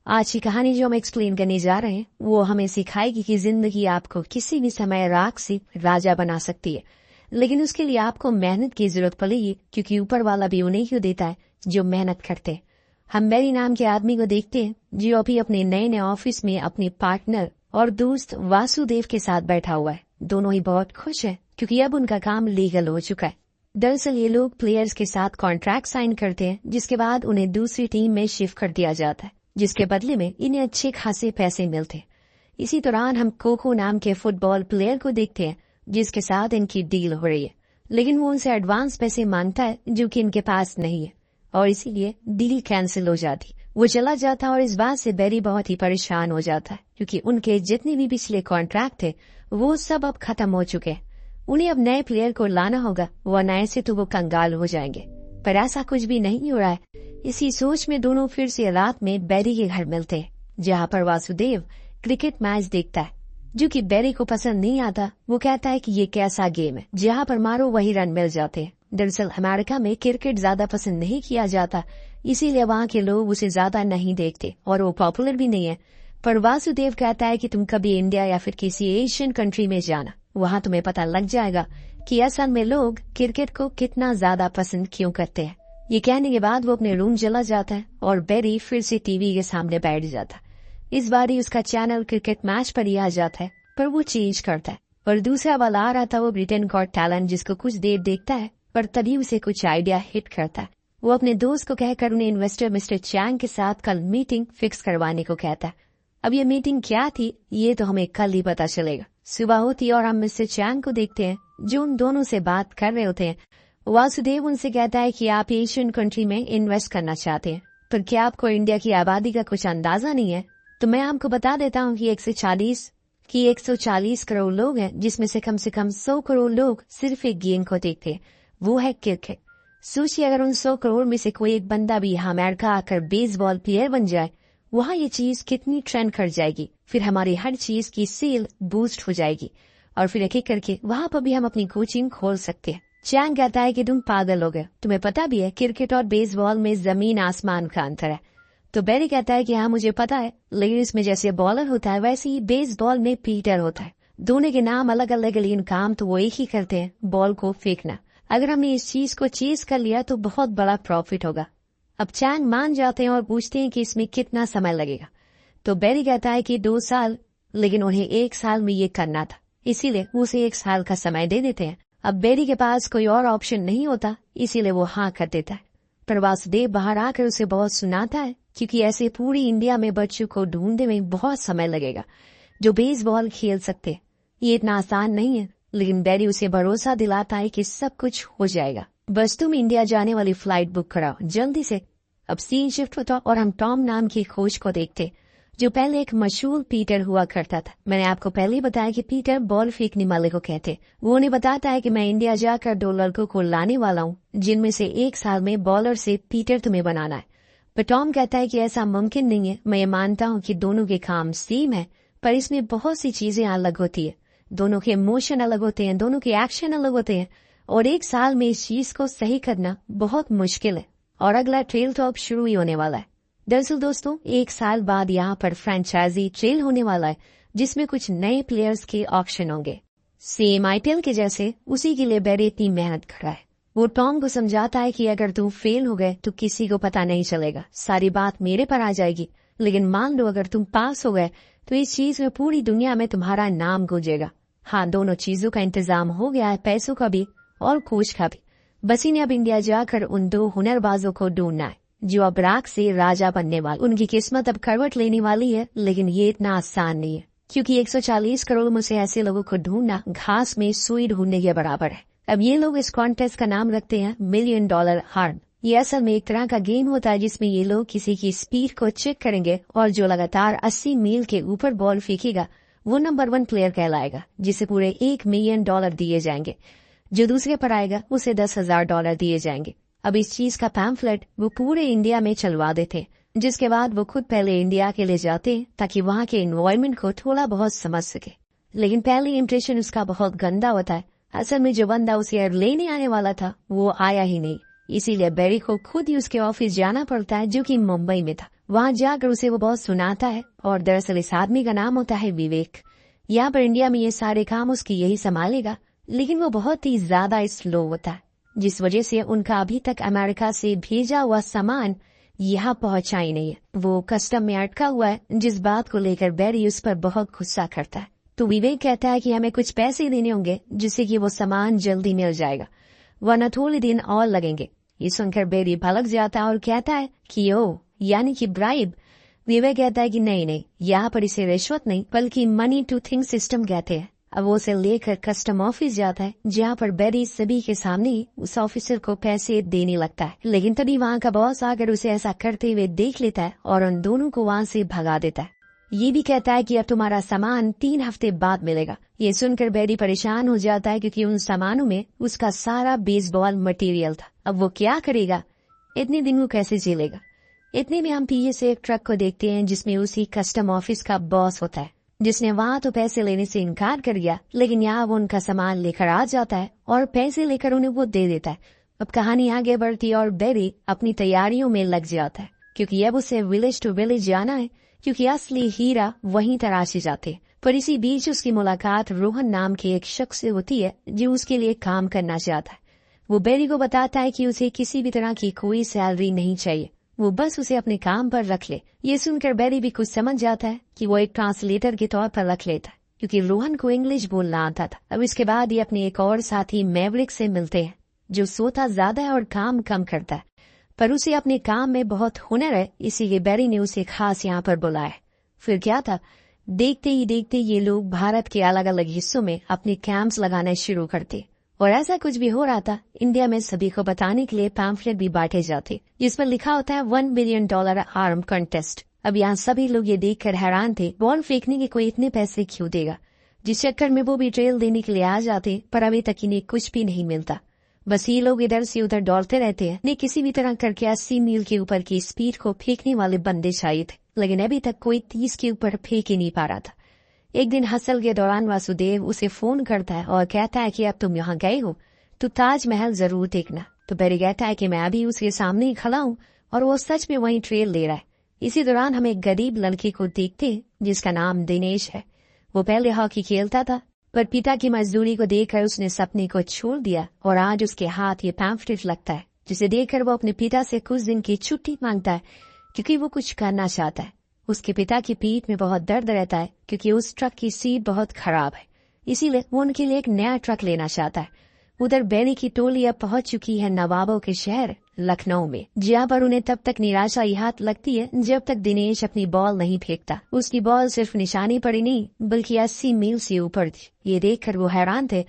आज की कहानी जो हम एक्सप्लेन करने जा रहे हैं वो हमें सिखाएगी कि जिंदगी आपको किसी भी समय राख से राजा बना सकती है, लेकिन उसके लिए आपको मेहनत की जरूरत पड़ेगी, क्योंकि ऊपर वाला भी उन्हें ही देता है जो मेहनत करते हैं। हम मैरी नाम के आदमी को देखते हैं जो अभी अपने नए नए ऑफिस में अपने पार्टनर और दोस्त वासुदेव के साथ बैठा हुआ है। दोनों ही बहुत खुश है क्योंकि अब उनका काम लीगल हो चुका है। दरअसल ये लोग प्लेयर्स के साथ कॉन्ट्रैक्ट साइन करते हैं, जिसके बाद उन्हें दूसरी टीम में शिफ्ट कर दिया जाता है, जिसके बदले में इन्हें अच्छे खासे पैसे मिलते हैं। इसी दौरान हम कोको नाम के फुटबॉल प्लेयर को देखते हैं जिसके साथ इनकी डील हो रही है, लेकिन वो उनसे एडवांस पैसे मांगता है जो कि इनके पास नहीं है, और इसीलिए डील कैंसिल हो जाती। वो चला जाता और इस बात से बेरी बहुत ही परेशान हो जाता है क्योंकि उनके जितने भी पिछले कॉन्ट्रैक्ट थे वो सब अब खत्म हो चुके हैं। उन्हें अब नए प्लेयर को लाना होगा, वरना ऐसे तो वो कंगाल हो जाएंगे। पर ऐसा कुछ भी नहीं हो रहा है। इसी सोच में दोनों फिर से रात में बेरी के घर मिलते हैं, जहाँ पर वासुदेव क्रिकेट मैच देखता है जो कि बेरी को पसंद नहीं आता। वो कहता है कि ये कैसा गेम है जहाँ पर मारो वही रन मिल जाते हैं। दरअसल अमेरिका में क्रिकेट ज्यादा पसंद नहीं किया जाता, इसीलिए वहाँ के लोग उसे ज्यादा नहीं देखते और वो पॉपुलर भी नहीं है। पर वासुदेव कहता है कि तुम कभी इंडिया या फिर किसी एशियन कंट्री में जाना, वहाँ तुम्हें पता लग जाएगा कि असल में लोग क्रिकेट को कितना ज्यादा पसंद क्यों करते हैं। ये कहने के बाद वो अपने रूम चला जाता है और बेरी फिर से टीवी के सामने बैठ जाता है। इस बार ही उसका चैनल क्रिकेट मैच पर ही आ जाता है, पर वो चेंज करता है और दूसरा वाला आ रहा था वो ब्रिटेन गॉट टैलेंट, जिसको कुछ देर देखता है पर तभी उसे कुछ आइडिया हिट करता है। वो अपने दोस्त को कहकर उन्हें इन्वेस्टर मिस्टर चैंग के साथ कल मीटिंग फिक्स करवाने को कहता है। अब ये मीटिंग क्या थी ये तो हमें कल ही पता चलेगा। सुबह होती और हम मिस्टर चैंग को देखते हैं जो उन दोनों से बात कर रहे होते हैं। वासुदेव उनसे कहता है कि आप एशियन कंट्री में इन्वेस्ट करना चाहते हैं, पर क्या आपको इंडिया की आबादी का कुछ अंदाजा नहीं है? तो मैं आपको बता देता हूँ कि 140 करोड़ लोग हैं, जिसमें से कम 100 करोड़ लोग सिर्फ एक गेम को देखते हैं, वो है क्रिकेट। सोचिए अगर उन 100 करोड़ में से कोई एक बंदा भी यहाँ अमेरिका आकर बेसबॉल प्लेयर बन जाए, वहाँ ये चीज कितनी ट्रेंड कर जाएगी। फिर हमारी हर चीज की सेल बूस्ट हो जाएगी और फिर एक एक करके वहाँ पर भी हम अपनी कोचिंग खोल सकते हैं। चैंग कहता है कि तुम पागल हो गए, तुम्हें पता भी है क्रिकेट और बेसबॉल में जमीन आसमान का अंतर है। तो बेरी कहता है कि हाँ मुझे पता है, लेकिन इसमें जैसे बॉलर होता है वैसे ही बेसबॉल में पीटर होता है। दोनों के नाम अलग अलग, लेकिन काम तो वो एक ही करते हैं, बॉल को फेंकना। अगर हमने इस चीज को चेज कर लिया तो बहुत बड़ा प्रॉफिट होगा। अब चैंग मान जाते हैं और पूछते हैं कि इसमें कितना समय लगेगा। तो बेरी कहता है कि 2 साल, लेकिन उन्हें 1 साल में ये करना था, इसीलिए उसे 1 साल का समय दे देते हैं। अब बेरी के पास कोई और ऑप्शन नहीं होता, इसीलिए वो हाँ कर देता है। पर वासुदेव बाहर आकर उसे बहुत सुनाता है क्योंकि ऐसे पूरी इंडिया में बच्चों को ढूंढने में बहुत समय लगेगा जो बेसबॉल खेल सकते। ये इतना आसान नहीं है, लेकिन बेरी उसे भरोसा दिलाता है कि सब कुछ हो जाएगा, बस तुम इंडिया जाने वाली फ्लाइट बुक कराओ जल्दी से। अब सीन शिफ्ट होता और हम टॉम नाम की खोज को देखते जो पहले एक मशहूर पीटर हुआ करता था। मैंने आपको पहले ही बताया कि पीटर बॉल फेंकने वाले को कहते। वो उन्हें बताता है कि मैं इंडिया जाकर 2 लड़कों को लाने वाला हूँ, जिनमें से 1 साल में बॉलर से पीटर तुम्हें बनाना है। पर टॉम कहता है कि ऐसा मुमकिन नहीं है। मैं ये मानता हूँ कि दोनों के काम सेम है, पर इसमें बहुत सी चीजें अलग होती है। दोनों के इमोशन अलग होते हैं, दोनों के एक्शन अलग होते हैं, और 1 साल में इस चीज को सही करना बहुत मुश्किल है। और अगला ट्रेल तो अब शुरू ही होने वाला है। दरअसल दोस्तों 1 साल बाद यहाँ पर फ्रेंचाइजी ट्रेल होने वाला है, जिसमें कुछ नए प्लेयर्स के ऑक्शन होंगे, सेम आईपीएल के जैसे। उसी के लिए बेरी इतनी मेहनत कर रहा है। वो टॉम को समझाता है कि अगर तुम फेल हो गए तो किसी को पता नहीं चलेगा, सारी बात मेरे पर आ जाएगी, लेकिन मान लो अगर तुम पास हो गए तो इस चीज में पूरी दुनिया में तुम्हारा नाम गूंजेगा। हाँ, दोनों चीजों का इंतजाम हो गया है, पैसों का भी और कोच का भी। बस इन्हें अब इंडिया जाकर उन 2 हुनरबाजों को ढूंढना है जो अब राख से राजा बनने वाले। उनकी किस्मत अब करवट लेने वाली है, लेकिन ये इतना आसान नहीं है क्योंकि 140 करोड़ में से ऐसे लोगों को ढूंढना घास में सुई ढूंढने के बराबर है। अब ये लोग इस कॉन्टेस्ट का नाम रखते हैं $1 मिलियन हार्न। ये असल में एक तरह का गेम होता है जिसमें ये लोग किसी की स्पीड को चेक करेंगे और जो लगातार 80 मील के ऊपर बॉल फेंकेगा वो नंबर 1 प्लेयर कहलाएगा, जिसे पूरे $1 मिलियन दिए जाएंगे। जो दूसरे पर आएगा उसे $10,000 दिए जाएंगे। अब इस चीज का पैम्फलेट वो पूरे इंडिया में चलवा देते, जिसके बाद वो खुद पहले इंडिया के ले जाते ताकि वहाँ के एनवायरमेंट को थोड़ा बहुत समझ सके। लेकिन पहली इम्प्रेशन उसका बहुत गंदा होता है। असल में जो बंदा उसे लेने आने वाला था वो आया ही नहीं, इसीलिए बेरी को खुद ही उसके ऑफिस जाना पड़ता है, जो कि मुंबई में था। वहाँ जाकर उसे वो बहुत सुनाता है और दरअसल इस आदमी का नाम होता है विवेक। यहाँ पर इंडिया में ये सारे काम उसकी यही संभालेगा, लेकिन वो बहुत ही ज्यादा स्लो होता है, जिस वजह से उनका अभी तक अमेरिका से भेजा हुआ सामान यहाँ पहुंचा ही नहीं है। वो कस्टम में अटका हुआ है, जिस बात को लेकर बैरी उस पर बहुत गुस्सा करता है। तो विवेक कहता है कि हमें कुछ पैसे देने होंगे जिससे कि वो सामान जल्दी मिल जाएगा, वरना थोड़े दिन और लगेंगे। ये सुनकर बैरी भड़क जाता है और कहता है कि ओ यानी कि ब्राइब। विवेक कहता है कि नहीं, यहाँ पर इसे रिश्वत नहीं बल्कि मनी टू थिंग सिस्टम कहते हैं। अब वो उसे लेकर कस्टम ऑफिस जाता है, जहाँ पर बैरी सभी के सामने उस ऑफिसर को पैसे देने लगता है। लेकिन तभी वहाँ का बॉस आकर उसे ऐसा करते हुए देख लेता है और उन दोनों को वहाँ से भगा देता है। ये भी कहता है कि अब तुम्हारा सामान 3 हफ्ते बाद मिलेगा। ये सुनकर बैरी परेशान हो जाता है, क्योंकि उन सामानों में उसका सारा बेसबॉल मटेरियल था। अब वो क्या करेगा, इतने दिन वो कैसे झेलेगा। इतने में हम पीछे से एक ट्रक को देखते हैं जिसमें उसी कस्टम ऑफिस का बॉस होता है, जिसने वहाँ तो पैसे लेने से इनकार कर दिया, लेकिन यहाँ वो उनका सामान लेकर आ जाता है और पैसे लेकर उन्हें वो दे देता है। अब कहानी आगे बढ़ती है और बैरी अपनी तैयारियों में लग जाता है, क्योंकि अब उसे विलेज टू विलेज जाना है, क्योंकि असली हीरा वहीं तराशे जाते हैं। पर इसी बीच उसकी मुलाकात रोहन नाम के एक शख्स से होती है जो उसके लिए काम करना चाहता है। वो बैरी को बताता है कि उसे किसी भी तरह की कोई सैलरी नहीं चाहिए, वो बस उसे अपने काम पर रख ले। ये सुनकर बैरी भी कुछ समझ जाता है कि वो एक ट्रांसलेटर के तौर पर रख लेता है, क्योंकि रोहन को इंग्लिश बोलना आता था। अब इसके बाद ये अपने एक और साथी मैवरिक से मिलते हैं, जो सोता ज्यादा है और काम कम करता है, पर उसे अपने काम में बहुत हुनर है, इसीलिए बैरी ने उसे खास यहाँ पर बुलाया। फिर क्या था, देखते ही देखते ये लोग भारत के अलग अलग हिस्सों में अपने कैंप्स लगाना शुरू करते, और ऐसा कुछ भी हो रहा था। इंडिया में सभी को बताने के लिए पैम्फलेट भी बांटे जाते, जिस पर लिखा होता है $1 बिलियन आर्म कंटेस्ट। अब यहाँ सभी लोग ये देखकर हैरान थे, बॉल फेंकने के कोई इतने पैसे क्यों देगा। जिस चक्कर में वो भी ट्रेल देने के लिए आ जाते, पर अभी तक इन्हें कुछ भी नहीं मिलता। बस ये लोग इधर से उधर दौड़ते रहते हैं। ने किसी भी तरह करके 80 मील के ऊपर की स्पीड को फेंकने वाले बंदे चाहिए थे, लेकिन अभी तक कोई 30 के ऊपर फेंक ही नहीं पा रहा था। एक दिन हसल के दौरान वासुदेव उसे फोन करता है और कहता है कि अब तुम यहाँ गए हो तो ताजमहल जरूर देखना। तो बैरी कहता है कि मैं अभी उसके सामने ही खड़ा हूँ, और वो सच में वहीं ट्रेल ले रहा है। इसी दौरान हम एक गरीब लड़के को देखते हैं जिसका नाम दिनेश है। वो पहले हॉकी खेलता था, पर पिता की मजदूरी को देखकर उसने सपने को छोड़ दिया, और आज उसके हाथ ये पैम्फलेट लगता है, जिसे देखकर वो अपने पिता से कुछ दिन की छुट्टी मांगता है, क्योंकि वो कुछ करना चाहता है। उसके पिता की पीठ में बहुत दर्द रहता है, क्योंकि उस ट्रक की सीट बहुत खराब है, इसीलिए वो उनके लिए एक नया ट्रक लेना चाहता है। उधर बैरी की टोली अब पहुंच चुकी है नवाबों के शहर लखनऊ में, जहाँ पर उन्हें तब तक निराशा ही हाथ लगती है जब तक दिनेश अपनी बॉल नहीं फेंकता। उसकी बॉल सिर्फ निशाने पर ही नहीं बल्कि 80 मील से ऊपर थी। ये देखकर वो हैरान थे,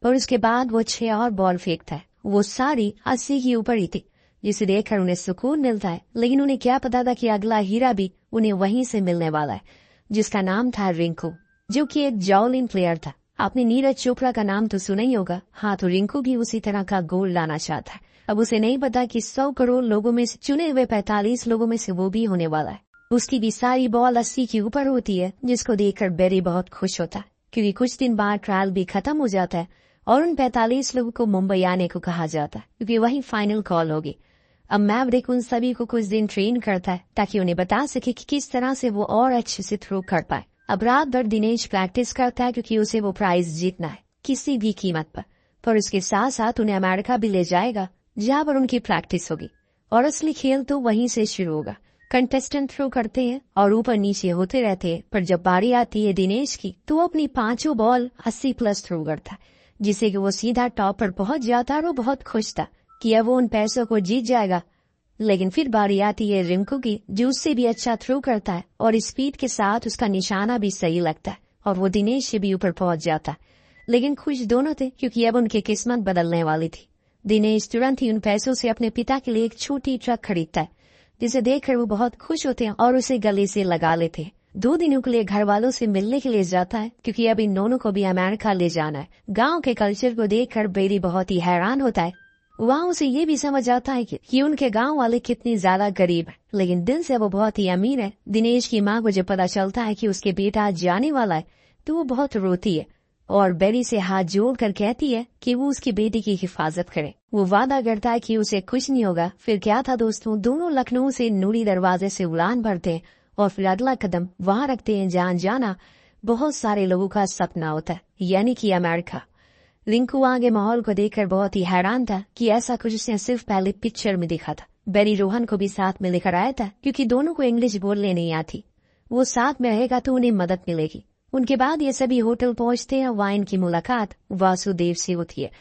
पर उसके बाद वो 6 और बॉल फेंकता है, वो सारी 80 के ऊपर ही थी, जिसे देखकर उन्हें सुकून मिलता है। लेकिन उन्हें क्या पता था कि अगला हीरा भी उन्हें वहीं से मिलने वाला है, जिसका नाम था रिंकू, जो कि एक जावलिन प्लेयर था। आपने नीरज चोपड़ा का नाम तो सुना ही होगा। हाँ, तो रिंकू भी उसी तरह का गोल लाना चाहता है। अब उसे नहीं पता कि 100 करोड़ लोगों में से चुने हुए 45 लोगों में से वो भी होने वाला है। उसकी भी सारी बॉल 80 के ऊपर होती है, जिसको देखकर बैरी बहुत खुश होता है, क्योंकि कुछ दिन बाद ट्रायल भी खत्म हो जाता है और उन 45 लोगों को मुंबई आने को कहा जाता है, क्योंकि वही फाइनल कॉल होगी। अब मैवरिक उन सभी को कुछ दिन ट्रेन करता है ताकि उन्हें बता सके कि किस तरह से वो और अच्छे से थ्रो कर पाए। अब रात भर दिनेश प्रैक्टिस करता है, क्योंकि उसे वो प्राइज जीतना है किसी भी कीमत पर उसके साथ साथ उन्हें अमेरिका भी ले जाएगा, जहाँ पर उनकी प्रैक्टिस होगी, और असली खेल तो वहीं से शुरू होगा। कंटेस्टेंट थ्रो करते हैं और ऊपर नीचे होते रहते हैं, पर जब बारी आती है दिनेश की, तो वो अपनी 5 बॉल 80+ थ्रो करता है, जिससे कि वो सीधा टॉप पर पहुंच जाता है। और वो बहुत खुश था कि अब वो उन पैसों को जीत जाएगा। लेकिन फिर बारी आती है रिंकू की, जो उससे भी अच्छा थ्रो करता है, और स्पीड के साथ उसका निशाना भी सही लगता है, और वो दिनेश से भी ऊपर पहुंच जाता है। लेकिन खुश दोनों थे, क्योंकि अब उनकी किस्मत बदलने वाली थी। दिनेश तुरंत ही उन पैसों से अपने पिता के लिए एक छोटी ट्रक खरीदता है, जिसे देखकर वो बहुत खुश होते हैं और उसे गले से लगा लेते हैं। 2 दिनों के लिए घर वालों से मिलने के लिए जाता है, क्योंकि अब इन दोनों को भी अमेरिका ले जाना है। गाँव के कल्चर को देखकर बैरी बहुत ही हैरान होता है। वहाँ उसे ये भी समझ आता है कि उनके गांव वाले कितनी ज्यादा गरीब है, लेकिन दिल से वो बहुत ही अमीर है। दिनेश की माँ को जब पता चलता है कि उसके बेटा जाने वाला है, तो वो बहुत रोती है। और बेरी से हाथ जोड़कर कहती है कि वो उसकी बेटी की हिफाजत करे। वो वादा करता है कि उसे कुछ नहीं होगा। फिर क्या था दोस्तों, दोनों लखनऊ से नूरी दरवाजे से उड़ान भरते हैं और फिर अगला कदम वहां रखते हैं जहां जाना बहुत सारे लोगों का सपना होता है, यानी कि अमेरिका। रिंकू आगे माहौल को देखकर बहुत ही हैरान था कि ऐसा कुछ उसने सिर्फ पहले पिक्चर में देखा था। बेरी रोहन को भी साथ में लेकर आया था क्योंकि दोनों को इंग्लिश बोलने नहीं आती। वो साथ में रहेगा तो उन्हें मदद मिलेगी। उनके बाद ये सभी होटल पहुंचते हैं। वहाँ इनकी मुलाकात वासुदेव से होती है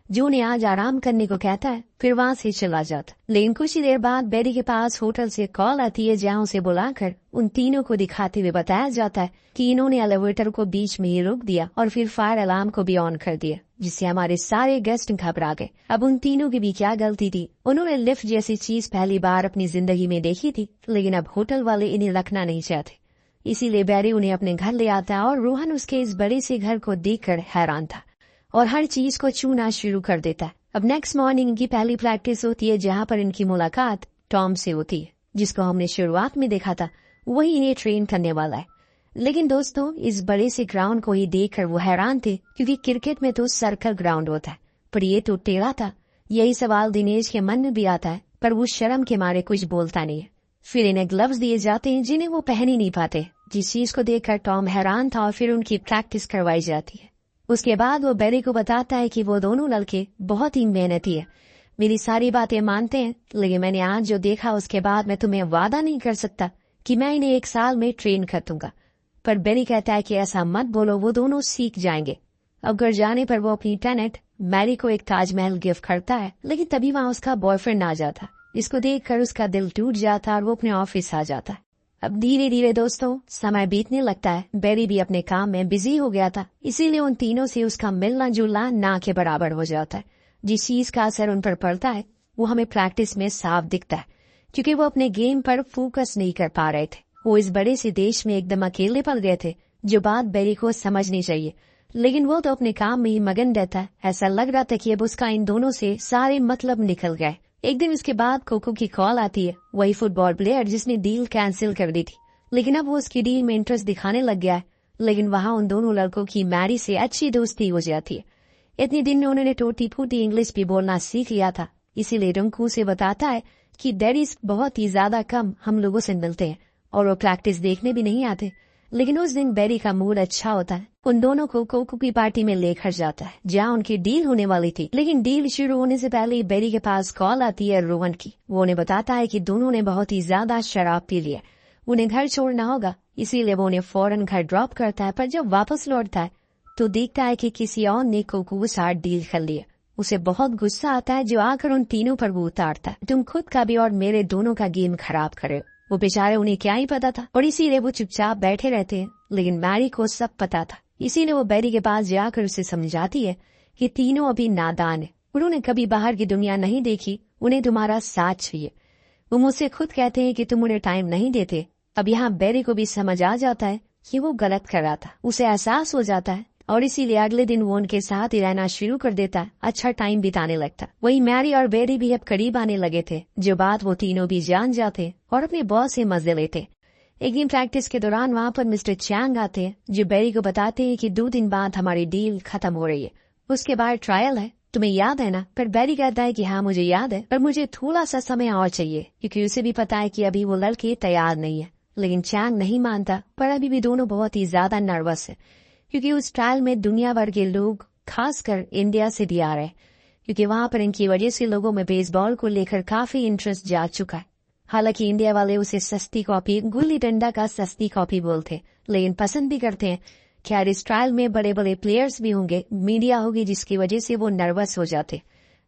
जो उन्हें आज आराम करने को कहता है, फिर वहाँ से चला जाता। लेकिन कुछ ही देर बाद बेरी के पास होटल से कॉल आती है जहाँ उसे बुलाकर उन तीनों को दिखाते हुए बताया जाता है कि इन्होंने एलिवेटर को बीच में ही रोक दिया और फिर फायर अलार्म को भी ऑन कर दिया, जिससे हमारे सारे गेस्ट घबरा गए। अब उन तीनों की भी क्या गलती थी? उन्होंने लिफ्ट जैसी चीज पहली बार अपनी जिंदगी में देखी थी, लेकिन अब होटल वाले इन्हें रखना नहीं चाहते। इसीलिए बेरी उन्हें अपने घर ले आता है और रोहन उसके इस बड़े से घर को देखकर हैरान था और हर चीज को छूना शुरू कर देता है। अब नेक्स्ट मॉर्निंग इनकी पहली प्रैक्टिस होती है जहाँ पर इनकी मुलाकात टॉम से होती है, जिसको हमने शुरुआत में देखा था। वही इन्हें ट्रेन करने वाला है। लेकिन दोस्तों, इस बड़े से ग्राउंड को ही देखकर वो हैरान थे क्योंकि क्रिकेट में तो सर्कल ग्राउंड होता है, पर ये तो टेढ़ा था। यही सवाल दिनेश के मन में भी आता है, पर वो शर्म के मारे कुछ बोलता नहीं है। फिर इन्हें ग्लव्स दिए जाते हैं जिन्हें वो पहन ही नहीं पाते, जिस चीज को देखकर टॉम हैरान था और फिर उनकी प्रैक्टिस करवाई जाती है। उसके बाद वो बेरी को बताता है कि वो दोनों लड़के बहुत ही मेहनती है, मेरी सारी बातें मानते हैं, लेकिन मैंने आज जो देखा उसके बाद मैं तुम्हें वादा नहीं कर सकता कि मैं इन्हें 1 साल में ट्रेन कर दूंगा। पर बेरी कहता है कि ऐसा मत बोलो, वो दोनों सीख जाएंगे। अब घर जाने पर वो अपनी टेनेट मैरी को एक ताजमहल गिफ्ट करता है, लेकिन तभी वहाँ उसका बॉयफ्रेंड आ जाता। इसको देखकर उसका दिल टूट जाता और वो अपने ऑफिस आ जाता है। अब धीरे धीरे दोस्तों समय बीतने लगता है। बेरी भी अपने काम में बिजी हो गया था, इसीलिए उन तीनों से उसका मिलना जुलना ना के बराबर हो जाता है। जिस चीज का असर उन पर पड़ता है वो हमें प्रैक्टिस में साफ दिखता है, क्योंकि वो अपने गेम पर फोकस नहीं कर पा रहे थे। वो इस बड़े से देश में एकदम अकेले पड़ गए थे, जो बात बेरी को समझनी चाहिए, लेकिन वो तो अपने काम में ही मगन रहता है। ऐसा लग रहा था कि अब उसका इन दोनों से सारे मतलब निकल गए। एक दिन उसके बाद कोको की कॉल आती है, वही फुटबॉल प्लेयर जिसने डील कैंसिल कर दी थी, लेकिन अब वो उसकी डील में इंटरेस्ट दिखाने लग गया है। लेकिन वहाँ उन दोनों लड़कों की मैरी से अच्छी दोस्ती हो जाती है। इतने दिन में उन्होंने टूटी फूटी इंग्लिश भी बोलना सीख लिया था, इसीलिए रिंकू से बताता है कि डैडीज बहुत ही ज्यादा कम हम लोगों से मिलते हैं और वो प्रैक्टिस देखने भी नहीं आते। लेकिन उस दिन बेरी का मूड अच्छा होता है। उन दोनों को कोको की पार्टी में लेकर जाता है जहाँ उनकी डील होने वाली थी। लेकिन डील शुरू होने से पहले बेरी के पास कॉल आती है रोहन की। वो उन्हें बताता है कि दोनों ने बहुत ही ज्यादा शराब पी ली है, उन्हें घर छोड़ना होगा, इसीलिए वो उन्हें फौरन घर ड्रॉप करता है। पर जब वापस लौटता है तो देखता है कि किसी और ने कोको के साथ डील कर लिया। उसे बहुत गुस्सा आता है, जो आकर उन तीनों पर वो उतारता है, तुम खुद का भी और मेरे दोनों का गेम खराब करे। वो बेचारे उन्हें क्या ही पता था और इसीलिए वो चुपचाप बैठे रहते हैं। लेकिन मैरी को सब पता था, इसीलिए वो बेरी के पास जाकर उसे समझाती है कि तीनों अभी नादान है, उन्होंने कभी बाहर की दुनिया नहीं देखी, उन्हें तुम्हारा साथ चाहिए। वो मुझसे खुद कहते हैं कि तुम उन्हें टाइम नहीं देते। अब यहाँ बेरी को भी समझ आ जाता है कि वो गलत कर रहा था, उसे एहसास हो जाता है और इसीलिए अगले दिन वो उनके साथ ही रहना शुरू कर देता है, अच्छा टाइम बिताने लगता। वही मैरी और बेरी भी अब करीब आने लगे थे, जो बात वो तीनों भी जान जाते और अपने बॉस से मजे लेते। एक दिन प्रैक्टिस के दौरान वहाँ पर मिस्टर चैंग आते हैं, जो बेरी को बताते हैं कि 2 दिन बाद हमारी डील खत्म हो रही है, उसके बाद ट्रायल है, तुम्हें याद है ना? पर बेरी कहता है कि हाँ मुझे याद है, पर मुझे थोड़ा सा समय और चाहिए, क्योंकि उसे भी पता है कि अभी वो लड़के तैयार नहीं है। लेकिन चैंग नहीं मानता, पर अभी भी दोनों बहुत ही ज्यादा नर्वस है, क्योंकि उस ट्रायल में दुनिया भर के लोग खासकर इंडिया से भी आ रहे हैं, क्योंकि वहाँ पर इनकी वजह से लोगों में बेसबॉल को लेकर काफी इंटरेस्ट जाग चुका है। हालांकि इंडिया वाले उसे सस्ती कॉपी, गुल्ली डंडा का सस्ती कॉपी बोलते, लेकिन पसंद भी करते हैं। खैर इस ट्रायल में बड़े बड़े प्लेयर्स भी होंगे, मीडिया होगी, जिसकी वजह से वो नर्वस हो जाते।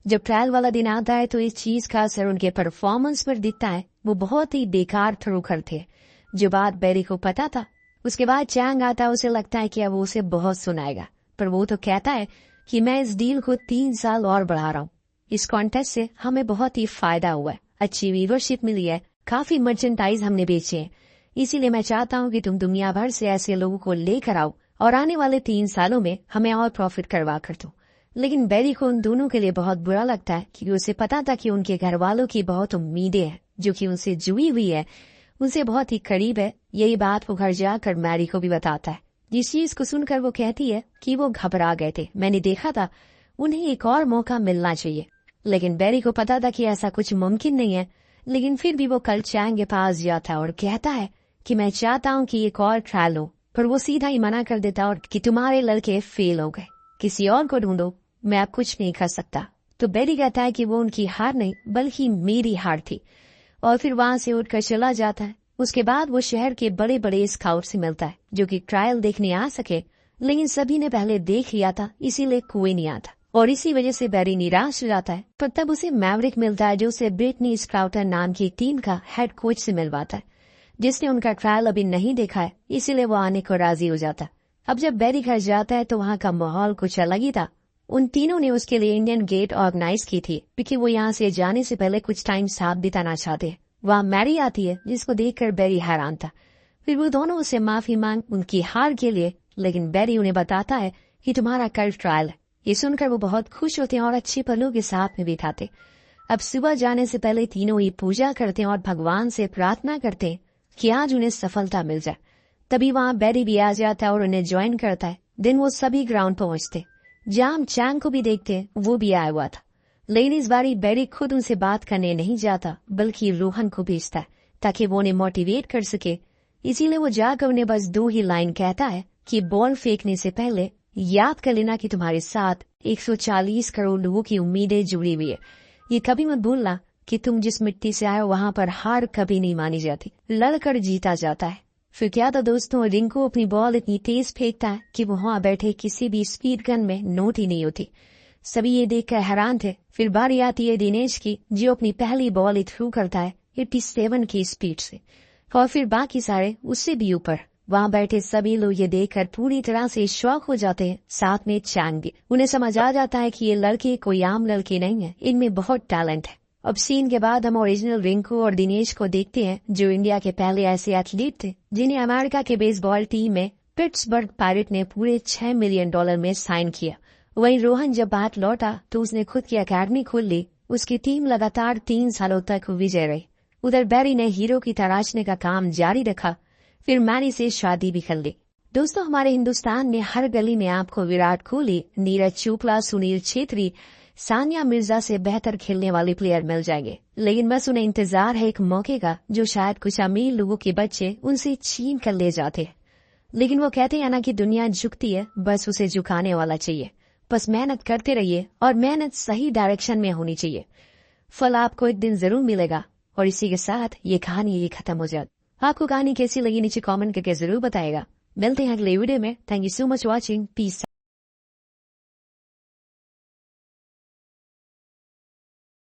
जब ट्रायल वाला दिन आता है तो इस चीज का असर उनके परफॉर्मेंस पर दिखता है, वो बहुत ही बेकार थ्रो करते, जो बात बेरी को पता था। उसके बाद चैंग आता है, उसे लगता है कि अब वो उसे बहुत सुनाएगा, पर वो तो कहता है कि मैं इस डील को 3 साल और बढ़ा रहा हूँ। इस कॉन्टेस्ट से हमें बहुत ही फायदा हुआ है, अच्छी व्यूवरशिप मिली है, काफी मर्चेंटाइज हमने बेचे हैं, इसीलिए मैं चाहता हूँ कि तुम दुनिया भर से ऐसे लोगों को लेकर आओ और आने वाले 3 सालों में हमें और प्रॉफिट करवा कर दो। लेकिन बेरी को उन दोनों के लिए बहुत बुरा लगता है, क्योंकि उसे पता था कि उनके घर वालों की बहुत उम्मीदें हैं, जो कि उनसे जुड़ी हुई है, उनसे बहुत ही करीब है। यही बात वो घर जाकर मैरी को भी बताता है। जिस चीज को सुनकर वो कहती है कि वो घबरा गए थे, मैंने देखा था, उन्हें एक और मौका मिलना चाहिए। लेकिन बैरी को पता था कि ऐसा कुछ मुमकिन नहीं है, लेकिन फिर भी वो कल चैंग के पास जाता है और कहता है कि मैं चाहता हूँ कि एक और ट्रायल हो, पर वो सीधा ही मना कर देता और कि तुम्हारे लड़के फेल हो गए, किसी और को ढूंढो, मैं अब कुछ नहीं कर सकता। तो बैरी कहता है कि वो उनकी हार नहीं बल्कि मेरी हार थी, और फिर वहां से उठकर चला जाता है। उसके बाद वो शहर के बड़े बड़े स्काउट से मिलता है जो कि ट्रायल देखने आ सके, लेकिन सभी ने पहले देख लिया था, इसीलिए कोई नहीं आता, और इसी वजह से बैरी निराश हो जाता है। पर तब उसे मैवरिक मिलता है जो उसे ब्रिटनी स्काउटर नाम की टीम का हेड कोच से मिलवाता है, जिसने उनका ट्रायल अभी नहीं देखा है, इसीलिए वो आने को राजी हो जाता है। अब जब बैरी घर जाता है तो वहाँ का माहौल कुछ अलग ही था। उन तीनों ने उसके लिए इंडियन गेट ऑर्गेनाइज की थी क्योंकि वो यहाँ से जाने से पहले कुछ टाइम साथ बिताना चाहते हैं। वहाँ मैरी आती है जिसको देखकर बैरी हैरान था। फिर वो दोनों उसे माफी मांग उनकी हार के लिए, लेकिन बैरी उन्हें बताता है कि तुम्हारा कल ट्रायल है। ये सुनकर वो बहुत खुश होते हैं और अच्छे पलों के साथ में बिताते। अब सुबह जाने से पहले तीनों ही पूजा करते हैं और भगवान से प्रार्थना करते हैं कि आज उन्हें सफलता मिल जाए। तभी वहाँ बैरी भी आ जाता है और उन्हें ज्वाइन करता है। दिन वो सभी ग्राउंड पहुंचते, जहाँ हम चैंग को भी देखते वो भी आया हुआ था, लेकिन इस बारी बैरी खुद उनसे बात करने नहीं जाता बल्कि रोहन को भेजता है ताकि वो उन्हें मोटिवेट कर सके। इसीलिए वो जाकर उन्हें बस 2 ही लाइन कहता है कि बॉल फेंकने से पहले याद कर लेना कि तुम्हारे साथ 140 करोड़ लोगों की उम्मीदें जुड़ी हुई है। ये कभी मत भूलना कि तुम जिस मिट्टी से आए हो वहाँ पर हार कभी नहीं मानी जाती, लड़कर जीता जाता है। फिर क्या था दोस्तों, रिंकू अपनी बॉल इतनी तेज फेंकता है कि वहाँ बैठे किसी भी स्पीड गन में नोट ही नहीं होती। सभी ये देखकर हैरान थे। फिर बारी आती है दिनेश की, जो अपनी पहली बॉल ही थ्रू करता है 87 की स्पीड से, और फिर बाकी सारे उससे भी ऊपर। वहाँ बैठे सभी लोग ये देखकर पूरी तरह से शौक हो जाते हैं, साथ में चैंग भी। उन्हें समझ आ जाता है कि ये लड़के कोई आम लड़के नहीं है, इनमें बहुत टैलेंट है। अब सीन के बाद हम ओरिजिनल रिंकू और दिनेश को देखते हैं, जो इंडिया के पहले ऐसे एथलीट थे जिन्हें अमेरिका के बेसबॉल टीम में पिट्सबर्ग पायरेट ने पूरे $6 मिलियन में साइन किया। वहीं रोहन जब बात लौटा तो उसने खुद की अकेडमी खोल ली। उसकी टीम लगातार 3 सालों तक विजय रही। उधर बैरी ने हीरो की तराशने का काम जारी रखा, फिर मैरी से शादी भी कर ली। दोस्तों, हमारे हिंदुस्तान में हर गली में आपको विराट कोहली, नीरज चोपड़ा, सुनील छेत्री, सानिया मिर्जा से बेहतर खेलने वाले प्लेयर मिल जाएंगे, लेकिन बस उन्हें इंतजार है एक मौके का जो शायद कुछ अमीर लोगों के बच्चे उनसे छीन कर ले जाते हैं। लेकिन वो कहते हैं ना कि दुनिया झुकती है, बस उसे झुकाने वाला चाहिए। बस मेहनत करते रहिए और मेहनत सही डायरेक्शन में होनी चाहिए, फल आपको एक दिन जरूर मिलेगा। और इसी के साथ ये कहानी ये खत्म हो जाती। आपको कहानी कैसी लगी नीचे कमेंट करके जरूर बताएगा। मिलते हैं अगले वीडियो में। Thank you so much watching. Piece.